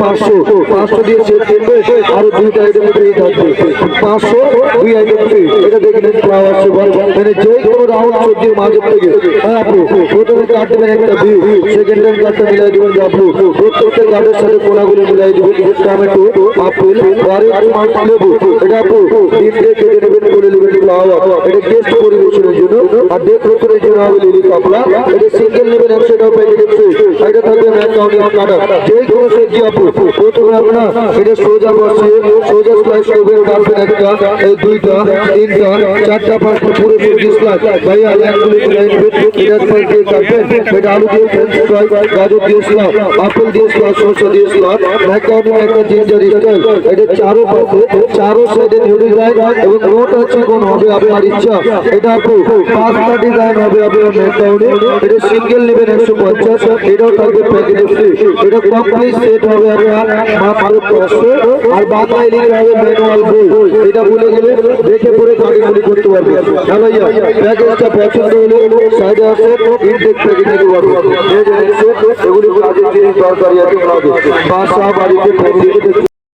500 দিয়ে সেট কিনবে আরো দুইটা আইটেম ফ্রি থাকবে 500 দুই আইটেম ফ্রি। এটা দেখে নিন ফ্লাওয়ার সুপার মানে যে কোনো রাউন্ড সবজির মাঝের থেকে হ্যাঁ আপু প্রথমে কাট দেবেন একটা ভিউ, সেকেন্ড টাইম কাটটা মিলাই দেবেন আপু, প্রত্যেকটা কার্ডের সাথে কোনাগুলো মিলাই দেবেন টমেটো আপেল অরেঞ্জ লেবু। এটা আপু ডিম দিয়ে কেটে নেবেন করে নেবেন ফ্লাওয়ার। এটা গেস্ট পরিবেশনের জন্য আর ডেকোরেশনের জন্য হবে লিলি কাপড়া। এটা সিঙ্গেল নেবেন 100 টাকা প্যাকেট ফ্রি। এটা থাকবে ম্যাকাউনি কাটা যে কোনো সবজি আপু প্রথমে আপনার এটা সোজা বসিয়ে সোজা স্লাইস করবেন কাটবেন একটা এই দুইটা তিনটা চারটা পাঁচটা পুরো সবজি স্লাইস ভাইয়া একগুলো মিলাই নেবেন। এটা দিয়ে কাটবেন এটা আলু দিয়ে ফ্রেঞ্চ ফ্রাই গাজর দিয়ে স্লাইস আপেল দিয়ে স্লাইস শসা দিয়ে স্লাইস ম্যাকাউনি একটা জিঞ্জার স্টাইল। এটা চারো পাশে চারো সাইডে নুডলস লাইন এবং মোট আছে কোন হবে আপনার ইচ্ছা। এটা আপু 5টা ডিজাইন হবে আপনার ম্যাকাউনি। এটা সিঙ্গেল নেবেন 150, এটাও থাকবে প্যাকেটে ফ্রি। এটা কমপ্লিট সেট হবে আপনার মাত্র 500 আর বাংলায় লিখে হবে ম্যানুয়াল বই। এটা বলে গেলে দেখে পড়ে কাটিগুলি করতে পারবে। হ্যাঁ ভাইয়া প্যাকেজটা পছন্দ হলে সাইডে আছে ইনটেক প্যাকেট নিতে পারবে। এগুলি কাজের জিনিস দরকারি আছে বাসা বাড়িতে